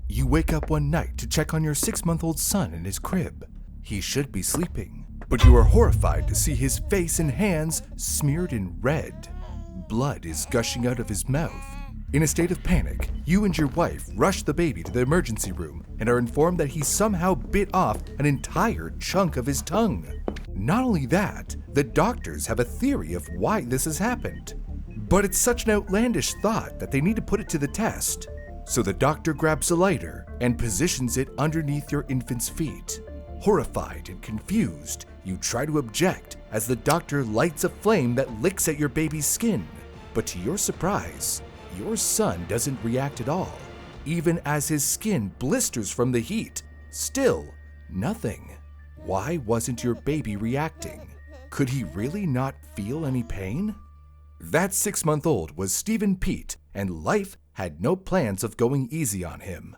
You wake up one night to check on your 6-month-old son in his crib. He should be sleeping, but you are horrified to see his face and hands smeared in red. Blood is gushing out of his mouth. In a state of panic, you and your wife rush the baby to the emergency room and are informed that he somehow bit off an entire chunk of his tongue. Not only that, the doctors have a theory of why this has happened. But it's such an outlandish thought that they need to put it to the test. So the doctor grabs a lighter and positions it underneath your infant's feet. Horrified and confused, you try to object as the doctor lights a flame that licks at your baby's skin. But to your surprise, your son doesn't react at all. Even as his skin blisters from the heat, still nothing. Why wasn't your baby reacting? Could he really not feel any pain? That 6-month-old was Stephen Pete, and life had no plans of going easy on him.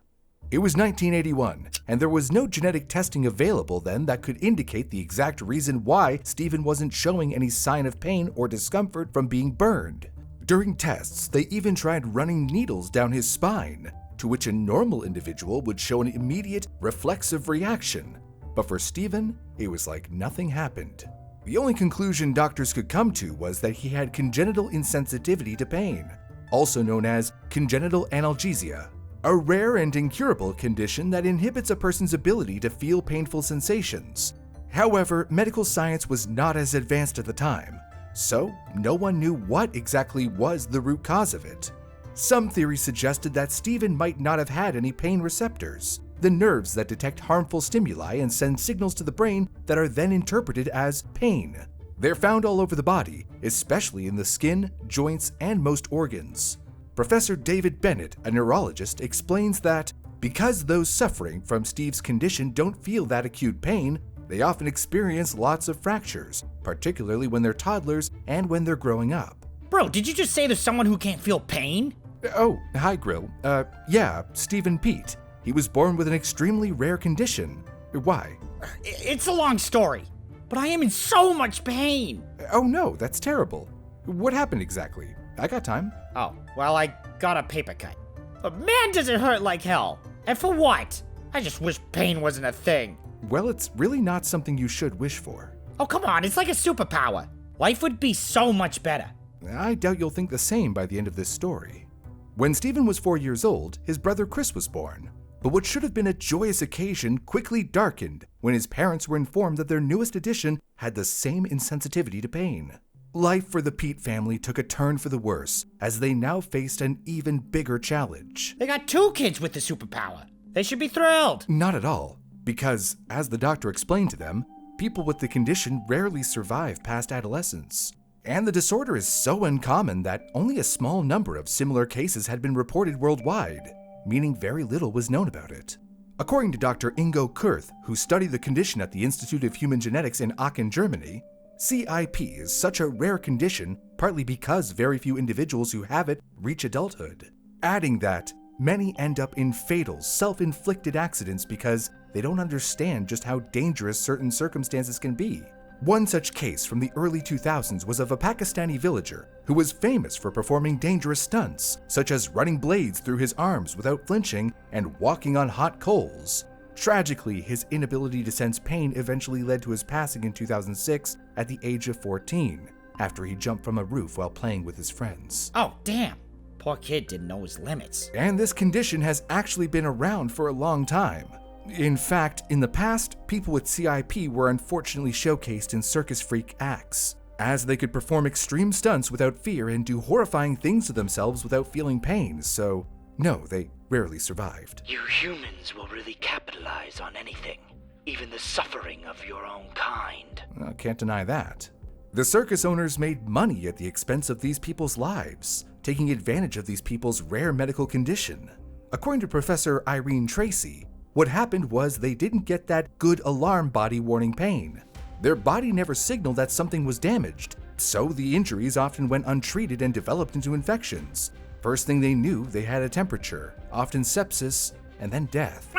It was 1981, and there was no genetic testing available then that could indicate the exact reason why Stephen wasn't showing any sign of pain or discomfort from being burned. During tests, they even tried running needles down his spine, to which a normal individual would show an immediate, reflexive reaction. But for Stephen, it was like nothing happened. The only conclusion doctors could come to was that he had congenital insensitivity to pain, also known as congenital analgesia, a rare and incurable condition that inhibits a person's ability to feel painful sensations. However, medical science was not as advanced at the time, so no one knew what exactly was the root cause of it. Some theories suggested that Stephen might not have had any pain receptors, the nerves that detect harmful stimuli and send signals to the brain that are then interpreted as pain. They're found all over the body, especially in the skin, joints, and most organs. Professor David Bennett, a neurologist, explains that because those suffering from Steve's condition don't feel that acute pain, they often experience lots of fractures, particularly when they're toddlers and when they're growing up. Bro, did you just say there's someone who can't feel pain? Oh, hi, Grill. Yeah, Stephen Pete. He was born with an extremely rare condition. Why? It's a long story, but I am in so much pain. Oh no, that's terrible. What happened exactly? I got time. Oh, well, I got a paper cut. But man, does it hurt like hell. And for what? I just wish pain wasn't a thing. Well, it's really not something you should wish for. Oh, come on, it's like a superpower. Life would be so much better. I doubt you'll think the same by the end of this story. When Stephen was 4 years old, his brother Chris was born. But what should have been a joyous occasion quickly darkened when his parents were informed that their newest addition had the same insensitivity to pain. Life for the Pete family took a turn for the worse, as they now faced an even bigger challenge. They got 2 kids with the superpower. They should be thrilled. Not at all, because, as the doctor explained to them, people with the condition rarely survive past adolescence. And the disorder is so uncommon that only a small number of similar cases had been reported worldwide, meaning very little was known about it. According to Dr. Ingo Kurth, who studied the condition at the Institute of Human Genetics in Aachen, Germany, CIP is such a rare condition partly because very few individuals who have it reach adulthood, adding that many end up in fatal, self-inflicted accidents because they don't understand just how dangerous certain circumstances can be. One such case from the early 2000s was of a Pakistani villager who was famous for performing dangerous stunts, such as running blades through his arms without flinching and walking on hot coals. Tragically, his inability to sense pain eventually led to his passing in 2006 at the age of 14, after he jumped from a roof while playing with his friends. Oh, damn. Poor kid didn't know his limits. And this condition has actually been around for a long time. In fact, in the past, people with CIP were unfortunately showcased in circus freak acts, as they could perform extreme stunts without fear and do horrifying things to themselves without feeling pain, so no, they rarely survived. You humans will really capitalize on anything, even the suffering of your own kind. I can't deny that. The circus owners made money at the expense of these people's lives, taking advantage of these people's rare medical condition. According to Professor Irene Tracy, what happened was they didn't get that good alarm body warning pain. Their body never signaled that something was damaged, so the injuries often went untreated and developed into infections. First thing they knew, they had a temperature, often sepsis, and then death.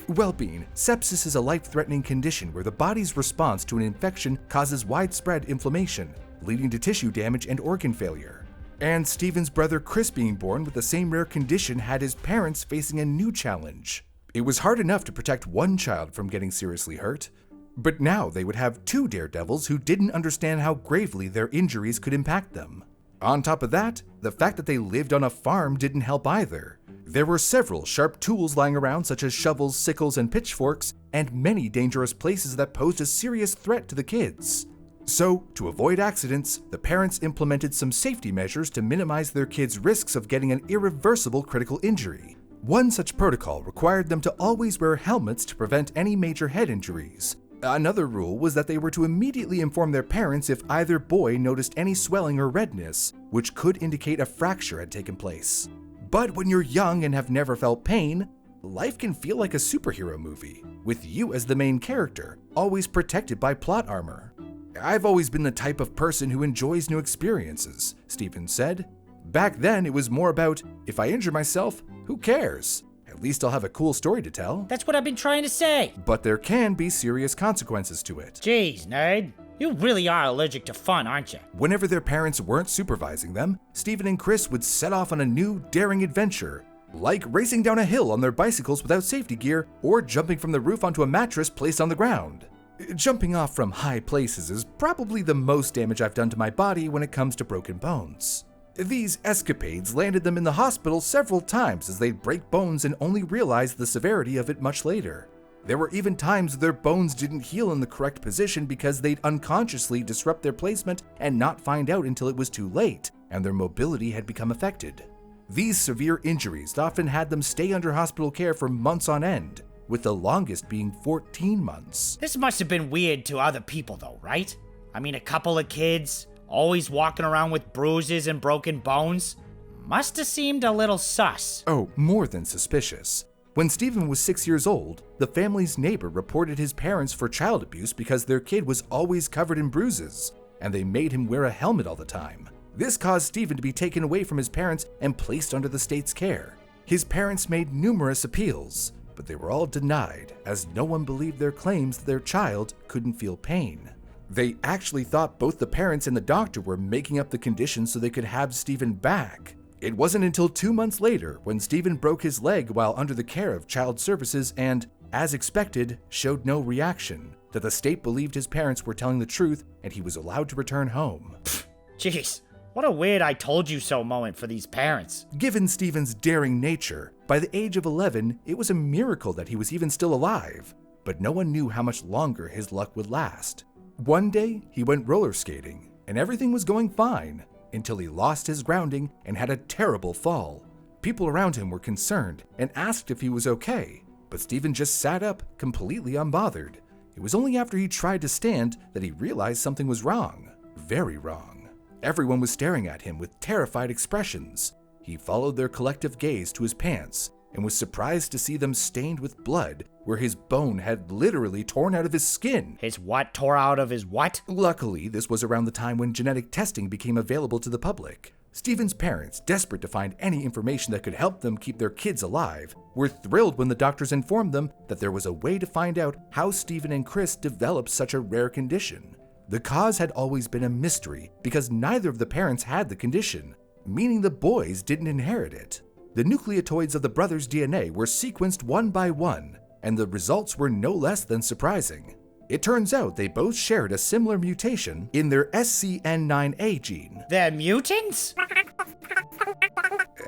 Well-being. Sepsis is a life-threatening condition where the body's response to an infection causes widespread inflammation, leading to tissue damage and organ failure. And Stephen's brother Chris being born with the same rare condition had his parents facing a new challenge. It was hard enough to protect one child from getting seriously hurt, but now they would have two daredevils who didn't understand how gravely their injuries could impact them. On top of that, the fact that they lived on a farm didn't help either. There were several sharp tools lying around, such as shovels, sickles, and pitchforks, and many dangerous places that posed a serious threat to the kids. So, to avoid accidents, the parents implemented some safety measures to minimize their kids' risks of getting an irreversible critical injury. One such protocol required them to always wear helmets to prevent any major head injuries. Another rule was that they were to immediately inform their parents if either boy noticed any swelling or redness, which could indicate a fracture had taken place. But when you're young and have never felt pain, life can feel like a superhero movie, with you as the main character, always protected by plot armor. "I've always been the type of person who enjoys new experiences," Stephen said. "Back then, it was more about, if I injure myself, who cares? At least I'll have a cool story to tell." That's what I've been trying to say. But there can be serious consequences to it. Jeez, nerd. You really are allergic to fun, aren't you? Whenever their parents weren't supervising them, Stephen and Chris would set off on a new, daring adventure, like racing down a hill on their bicycles without safety gear or jumping from the roof onto a mattress placed on the ground. Jumping off from high places is probably the most damage I've done to my body when it comes to broken bones. These escapades landed them in the hospital several times as they'd break bones and only realize the severity of it much later. There were even times their bones didn't heal in the correct position because they'd unconsciously disrupt their placement and not find out until it was too late, and their mobility had become affected. These severe injuries often had them stay under hospital care for months on end, with the longest being 14 months. This must have been weird to other people though, right? I mean, a couple of kids, always walking around with bruises and broken bones. Must have seemed a little sus. Oh, more than suspicious. When Stephen was 6 years old, the family's neighbor reported his parents for child abuse because their kid was always covered in bruises, and they made him wear a helmet all the time. This caused Stephen to be taken away from his parents and placed under the state's care. His parents made numerous appeals, but they were all denied as no one believed their claims that their child couldn't feel pain. They actually thought both the parents and the doctor were making up the conditions so they could have Stephen back. It wasn't until 2 months later, when Stephen broke his leg while under the care of child services and, as expected, showed no reaction, that the state believed his parents were telling the truth and he was allowed to return home. Jeez, what a weird I told you so moment for these parents. Given Stephen's daring nature, by the age of 11, it was a miracle that he was even still alive, but no one knew how much longer his luck would last. One day, he went roller skating, and everything was going fine, until he lost his grounding and had a terrible fall. People around him were concerned and asked if he was okay, but Stephen just sat up, completely unbothered. It was only after he tried to stand that he realized something was wrong. Very wrong. Everyone was staring at him with terrified expressions. He followed their collective gaze to his pants and was surprised to see them stained with blood, where his bone had literally torn out of his skin. His what tore out of his what? Luckily, this was around the time when genetic testing became available to the public. Stephen's parents, desperate to find any information that could help them keep their kids alive, were thrilled when the doctors informed them that there was a way to find out how Stephen and Chris developed such a rare condition. The cause had always been a mystery because neither of the parents had the condition, meaning the boys didn't inherit it. The nucleotides of the brothers' DNA were sequenced one by one, and the results were no less than surprising. It turns out they both shared a similar mutation in their SCN9A gene. They're mutants?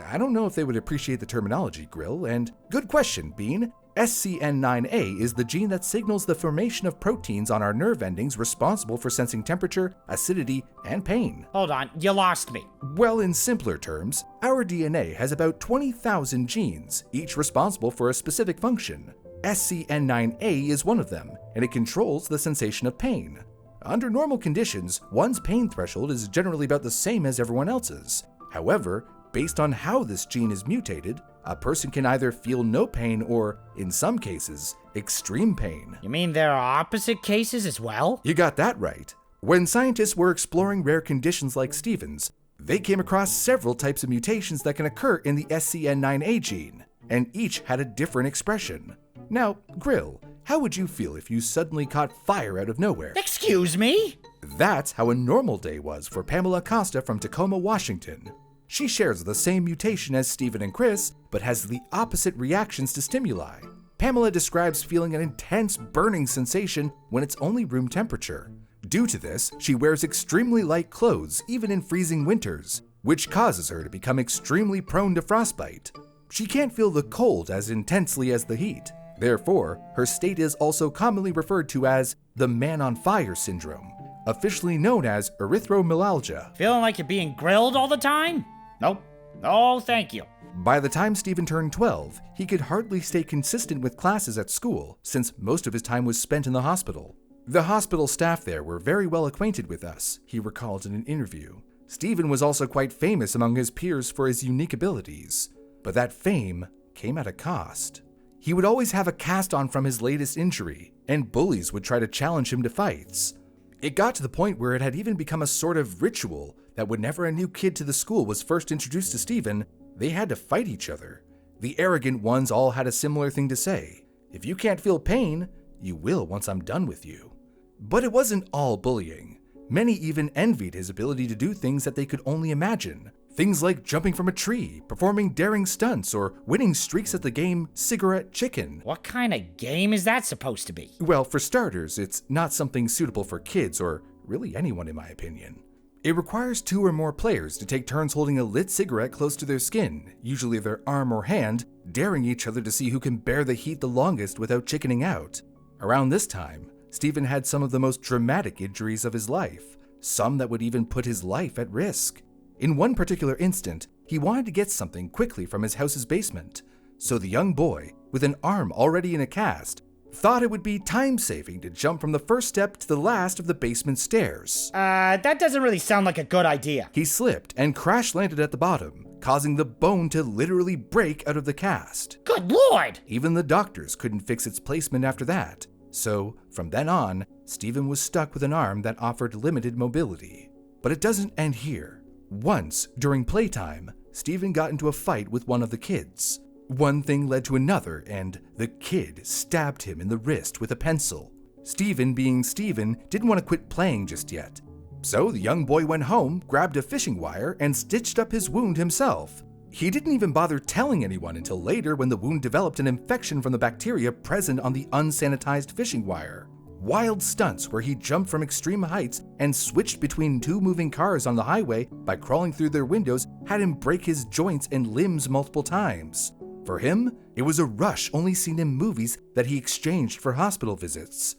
I don't know if they would appreciate the terminology, Grill, and good question, Bean. SCN9A is the gene that signals the formation of proteins on our nerve endings responsible for sensing temperature, acidity, and pain. Hold on, you lost me. Well, in simpler terms, our DNA has about 20,000 genes, each responsible for a specific function. SCN9A is one of them, and it controls the sensation of pain. Under normal conditions, one's pain threshold is generally about the same as everyone else's. However, based on how this gene is mutated, a person can either feel no pain or, in some cases, extreme pain. You mean there are opposite cases as well? You got that right. When scientists were exploring rare conditions like Stephen's, they came across several types of mutations that can occur in the SCN9A gene, and each had a different expression. Now, Grill, how would you feel if you suddenly caught fire out of nowhere? Excuse me? That's how a normal day was for Pamela Costa from Tacoma, Washington. She shares the same mutation as Stephen and Chris, but has the opposite reactions to stimuli. Pamela describes feeling an intense burning sensation when it's only room temperature. Due to this, she wears extremely light clothes even in freezing winters, which causes her to become extremely prone to frostbite. She can't feel the cold as intensely as the heat. Therefore, her state is also commonly referred to as the man on fire syndrome, officially known as erythromelalgia. Feeling like you're being grilled all the time? Nope. No, thank you. By the time Stephen turned 12, he could hardly stay consistent with classes at school, since most of his time was spent in the hospital. The hospital staff there were very well acquainted with us, he recalled in an interview. Stephen was also quite famous among his peers for his unique abilities, but that fame came at a cost. He would always have a cast on from his latest injury, and bullies would try to challenge him to fights. It got to the point where it had even become a sort of ritual that whenever a new kid to the school was first introduced to Stephen, they had to fight each other. The arrogant ones all had a similar thing to say. If you can't feel pain, you will once I'm done with you. But it wasn't all bullying. Many even envied his ability to do things that they could only imagine. Things like jumping from a tree, performing daring stunts, or winning streaks at the game Cigarette Chicken. What kind of game is that supposed to be? Well, for starters, it's not something suitable for kids or really anyone in my opinion. It requires 2 or more players to take turns holding a lit cigarette close to their skin, usually their arm or hand, daring each other to see who can bear the heat the longest without chickening out. Around this time, Stephen had some of the most dramatic injuries of his life, some that would even put his life at risk. In one particular instant, he wanted to get something quickly from his house's basement, so the young boy, with an arm already in a cast, thought it would be time-saving to jump from the first step to the last of the basement stairs. That doesn't really sound like a good idea. He slipped and crash-landed at the bottom, causing the bone to literally break out of the cast. Good lord! Even the doctors couldn't fix its placement after that, so from then on, Stephen was stuck with an arm that offered limited mobility. But it doesn't end here. Once, during playtime, Stephen got into a fight with one of the kids. One thing led to another, and the kid stabbed him in the wrist with a pencil. Stephen, being Stephen, didn't want to quit playing just yet. So the young boy went home, grabbed a fishing wire, and stitched up his wound himself. He didn't even bother telling anyone until later when the wound developed an infection from the bacteria present on the unsanitized fishing wire. Wild stunts where he jumped from extreme heights and switched between 2 moving cars on the highway by crawling through their windows had him break his joints and limbs multiple times. For him, it was a rush only seen in movies that he exchanged for hospital visits.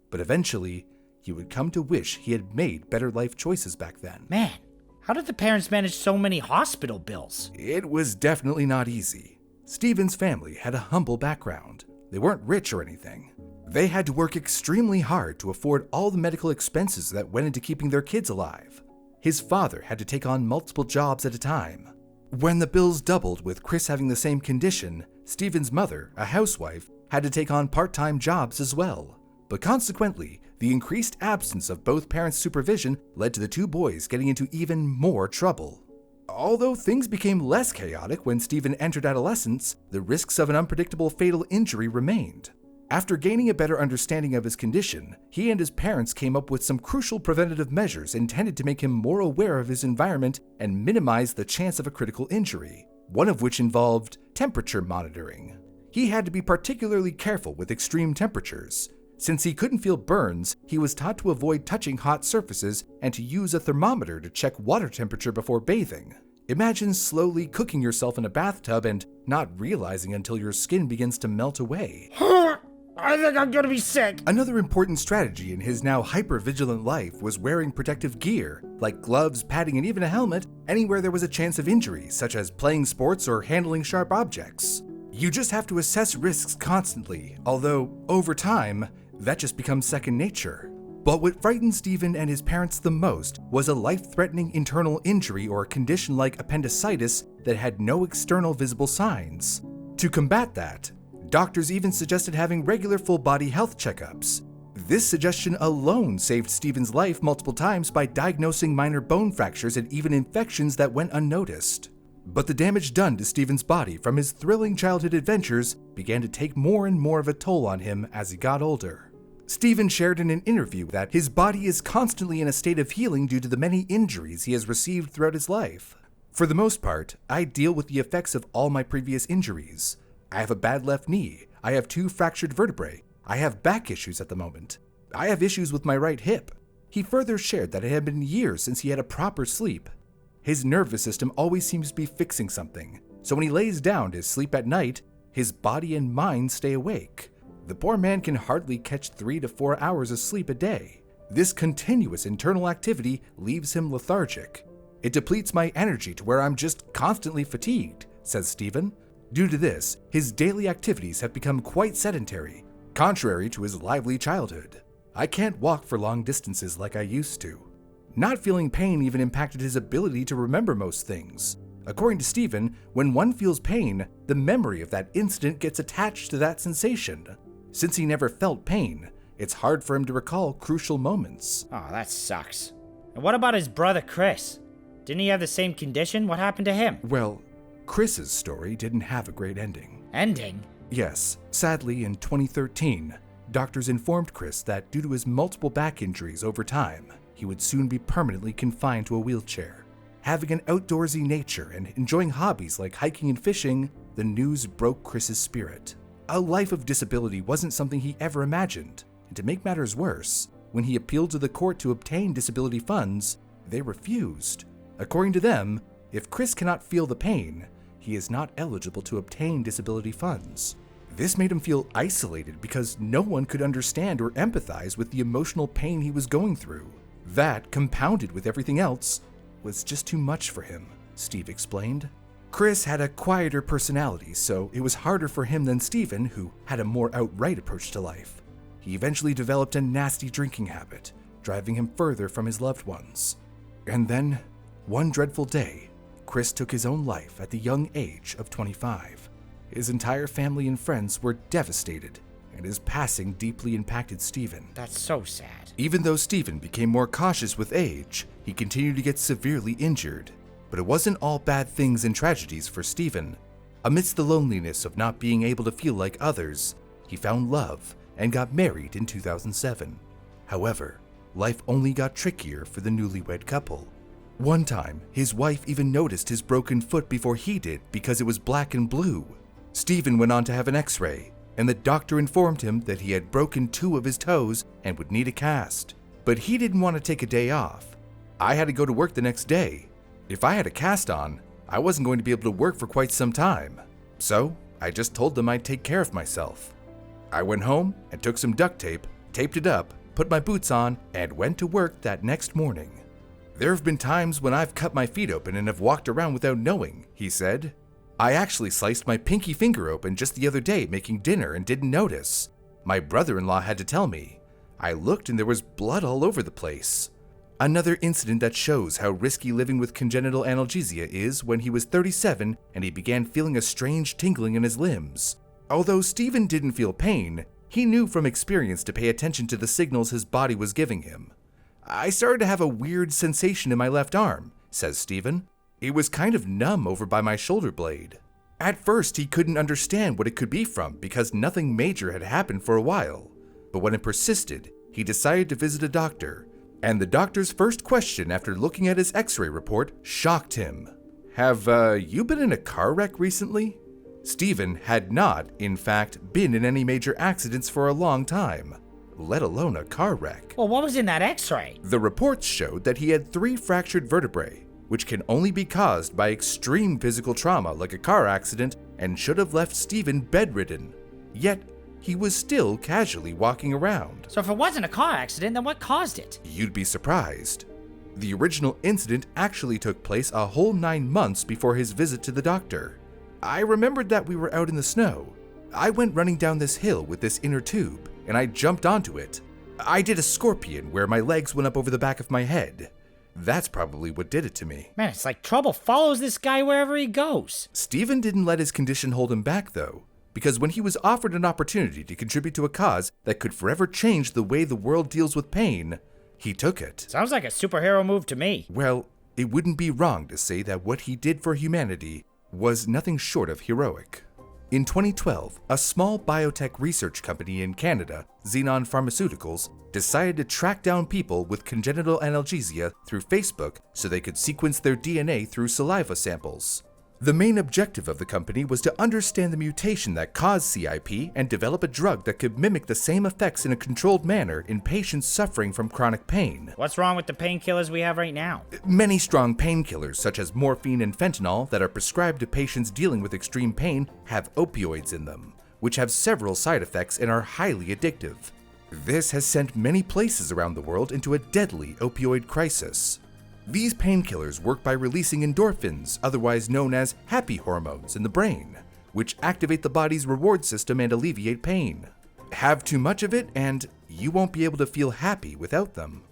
But eventually, he would come to wish he had made better life choices back then. Man, how did the parents manage so many hospital bills? It was definitely not easy. Stephen's family had a humble background. They weren't rich or anything. They had to work extremely hard to afford all the medical expenses that went into keeping their kids alive. His father had to take on multiple jobs at a time. When the bills doubled with Chris having the same condition, Stephen's mother, a housewife, had to take on part-time jobs as well. But consequently, the increased absence of both parents' supervision led to the 2 boys getting into even more trouble. Although things became less chaotic when Stephen entered adolescence, the risks of an unpredictable fatal injury remained. After gaining a better understanding of his condition, he and his parents came up with some crucial preventative measures intended to make him more aware of his environment and minimize the chance of a critical injury, one of which involved temperature monitoring. He had to be particularly careful with extreme temperatures. Since he couldn't feel burns, he was taught to avoid touching hot surfaces and to use a thermometer to check water temperature before bathing. Imagine slowly cooking yourself in a bathtub and not realizing until your skin begins to melt away. I think I'm gonna be sick. Another important strategy in his now hyper-vigilant life was wearing protective gear, like gloves, padding, and even a helmet, anywhere there was a chance of injury, such as playing sports or handling sharp objects. You just have to assess risks constantly, although, over time, that just becomes second nature. But what frightened Stephen and his parents the most was a life-threatening internal injury or condition like appendicitis that had no external visible signs. To combat that, doctors even suggested having regular full-body health checkups. This suggestion alone saved Stephen's life multiple times by diagnosing minor bone fractures and even infections that went unnoticed. But the damage done to Stephen's body from his thrilling childhood adventures began to take more and more of a toll on him as he got older. Stephen shared in an interview that his body is constantly in a state of healing due to the many injuries he has received throughout his life. For the most part, I deal with the effects of all my previous injuries. I have a bad left knee. I have 2 fractured vertebrae. I have back issues at the moment. I have issues with my right hip. He further shared that it had been years since he had a proper sleep. His nervous system always seems to be fixing something, so when he lays down to sleep at night, his body and mind stay awake. The poor man can hardly catch 3 to 4 hours of sleep a day. This continuous internal activity leaves him lethargic. It depletes my energy to where I'm just constantly fatigued, says Stephen. Due to this, his daily activities have become quite sedentary, contrary to his lively childhood. I can't walk for long distances like I used to. Not feeling pain even impacted his ability to remember most things. According to Stephen, when one feels pain, the memory of that incident gets attached to that sensation. Since he never felt pain, it's hard for him to recall crucial moments. Oh, that sucks. And what about his brother Chris? Didn't he have the same condition? What happened to him? Well, Chris's story didn't have a great ending. Ending? Yes. Sadly, in 2013, doctors informed Chris that due to his multiple back injuries over time, he would soon be permanently confined to a wheelchair. Having an outdoorsy nature and enjoying hobbies like hiking and fishing, the news broke Chris's spirit. A life of disability wasn't something he ever imagined, and to make matters worse, when he appealed to the court to obtain disability funds, they refused. According to them, if Chris cannot feel the pain, he is not eligible to obtain disability funds. This made him feel isolated because no one could understand or empathize with the emotional pain he was going through. That, compounded with everything else, was just too much for him, Steve explained. Chris had a quieter personality, so it was harder for him than Stephen, who had a more outright approach to life. He eventually developed a nasty drinking habit, driving him further from his loved ones. And then, one dreadful day, Chris took his own life at the young age of 25. His entire family and friends were devastated, and his passing deeply impacted Stephen. That's so sad. Even though Stephen became more cautious with age, he continued to get severely injured. But it wasn't all bad things and tragedies for Stephen. Amidst the loneliness of not being able to feel like others, he found love and got married in 2007. However, life only got trickier for the newlywed couple. One time, his wife even noticed his broken foot before he did because it was black and blue. Stephen went on to have an x-ray, and the doctor informed him that he had broken 2 of his toes and would need a cast. But he didn't want to take a day off. I had to go to work the next day. If I had a cast on, I wasn't going to be able to work for quite some time. So, I just told them I'd take care of myself. I went home and took some duct tape, taped it up, put my boots on, and went to work that next morning. There have been times when I've cut my feet open and have walked around without knowing, he said. I actually sliced my pinky finger open just the other day making dinner and didn't notice. My brother-in-law had to tell me. I looked and there was blood all over the place. Another incident that shows how risky living with congenital analgesia is when he was 37 and he began feeling a strange tingling in his limbs. Although Stephen didn't feel pain, he knew from experience to pay attention to the signals his body was giving him. I started to have a weird sensation in my left arm, says Stephen. It was kind of numb over by my shoulder blade. At first, he couldn't understand what it could be from because nothing major had happened for a while. But when it persisted, he decided to visit a doctor. And the doctor's first question after looking at his x-ray report shocked him. Have you been in a car wreck recently? Stephen had not, in fact, been in any major accidents for a long time, let alone a car wreck. Well, what was in that x-ray? The reports showed that he had 3 fractured vertebrae, which can only be caused by extreme physical trauma like a car accident and should have left Stephen bedridden. Yet, he was still casually walking around. So if it wasn't a car accident, then what caused it? You'd be surprised. The original incident actually took place a whole 9 months before his visit to the doctor. I remembered that we were out in the snow. I went running down this hill with this inner tube, and I jumped onto it. I did a scorpion where my legs went up over the back of my head. That's probably what did it to me. Man, it's like trouble follows this guy wherever he goes. Stephen didn't let his condition hold him back, though, because when he was offered an opportunity to contribute to a cause that could forever change the way the world deals with pain, he took it. Sounds like a superhero move to me. Well, it wouldn't be wrong to say that what he did for humanity was nothing short of heroic. In 2012, a small biotech research company in Canada, Xenon Pharmaceuticals, decided to track down people with congenital analgesia through Facebook so they could sequence their DNA through saliva samples. The main objective of the company was to understand the mutation that caused CIP and develop a drug that could mimic the same effects in a controlled manner in patients suffering from chronic pain. What's wrong with the painkillers we have right now? Many strong painkillers, such as morphine and fentanyl, that are prescribed to patients dealing with extreme pain have opioids in them, which have several side effects and are highly addictive. This has sent many places around the world into a deadly opioid crisis. These painkillers work by releasing endorphins, otherwise known as happy hormones, in the brain, which activate the body's reward system and alleviate pain. Have too much of it, and you won't be able to feel happy without them.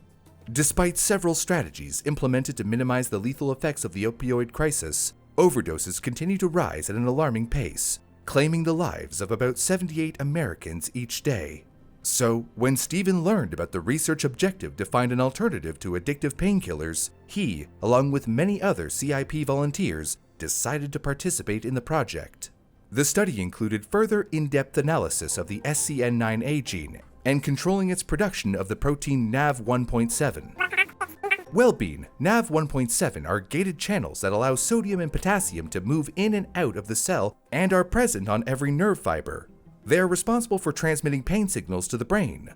Despite several strategies implemented to minimize the lethal effects of the opioid crisis, overdoses continue to rise at an alarming pace, claiming the lives of about 78 Americans each day. So, when Stephen learned about the research objective to find an alternative to addictive painkillers, he, along with many other CIP volunteers, decided to participate in the project. The study included further in-depth analysis of the SCN9A gene and controlling its production of the protein NaV1.7. Well-being, NaV1.7 are gated channels that allow sodium and potassium to move in and out of the cell and are present on every nerve fiber. They are responsible for transmitting pain signals to the brain.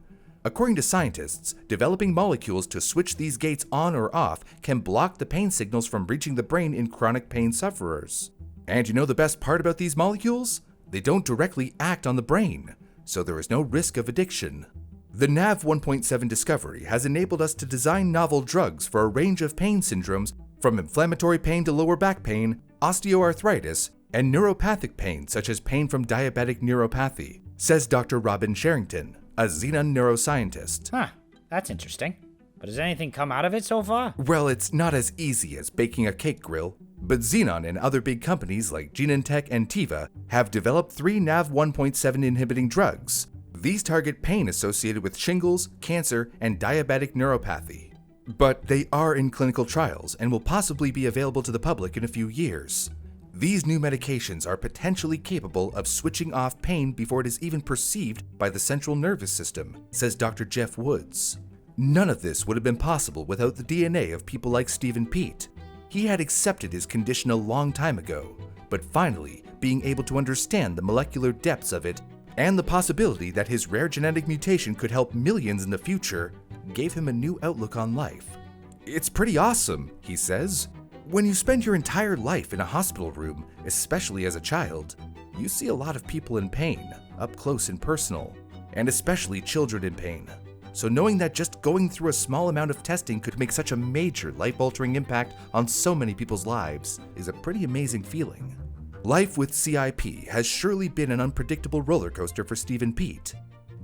According to scientists, developing molecules to switch these gates on or off can block the pain signals from reaching the brain in chronic pain sufferers. And you know the best part about these molecules? They don't directly act on the brain, so there is no risk of addiction. The NaV1.7 discovery has enabled us to design novel drugs for a range of pain syndromes, from inflammatory pain to lower back pain, osteoarthritis, and neuropathic pain such as pain from diabetic neuropathy, says Dr. Robin Sherrington, a Xenon neuroscientist. Huh, that's interesting. But has anything come out of it so far? Well, it's not as easy as baking a cake grill, but Xenon and other big companies like Genentech and Teva have developed 3 NaV1.7 inhibiting drugs. These target pain associated with shingles, cancer, and diabetic neuropathy. But they are in clinical trials and will possibly be available to the public in a few years. These new medications are potentially capable of switching off pain before it is even perceived by the central nervous system, says Dr. Jeff Woods. None of this would have been possible without the DNA of people like Stephen Pete. He had accepted his condition a long time ago, but finally being able to understand the molecular depths of it and the possibility that his rare genetic mutation could help millions in the future gave him a new outlook on life. It's pretty awesome, he says. When you spend your entire life in a hospital room, especially as a child, you see a lot of people in pain, up close and personal, and especially children in pain. So knowing that just going through a small amount of testing could make such a major life-altering impact on so many people's lives is a pretty amazing feeling. Life with CIP has surely been an unpredictable roller coaster for Stephen Pete,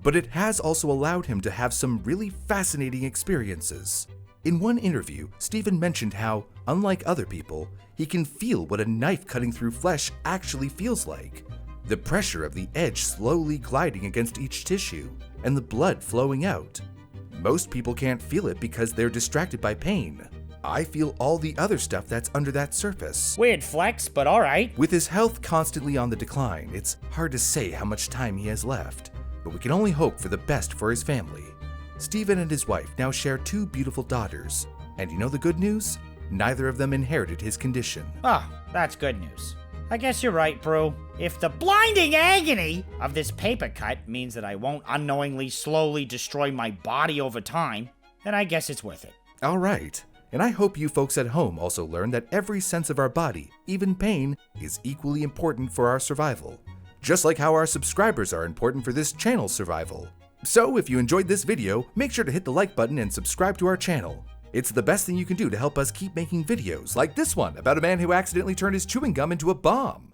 but it has also allowed him to have some really fascinating experiences. In one interview, Stephen mentioned how, unlike other people, he can feel what a knife cutting through flesh actually feels like. The pressure of the edge slowly gliding against each tissue, and the blood flowing out. Most people can't feel it because they're distracted by pain. I feel all the other stuff that's under that surface. Weird flex, but alright. With his health constantly on the decline, it's hard to say how much time he has left, but we can only hope for the best for his family. Stephen and his wife now share 2 beautiful daughters, and you know the good news? Neither of them inherited his condition. Oh, that's good news. I guess you're right, Brew. If the blinding agony of this paper cut means that I won't unknowingly slowly destroy my body over time, then I guess it's worth it. All right, and I hope you folks at home also learn that every sense of our body, even pain, is equally important for our survival. Just like how our subscribers are important for this channel's survival. So if you enjoyed this video, make sure to hit the like button and subscribe to our channel. It's the best thing you can do to help us keep making videos like this one about a man who accidentally turned his chewing gum into a bomb.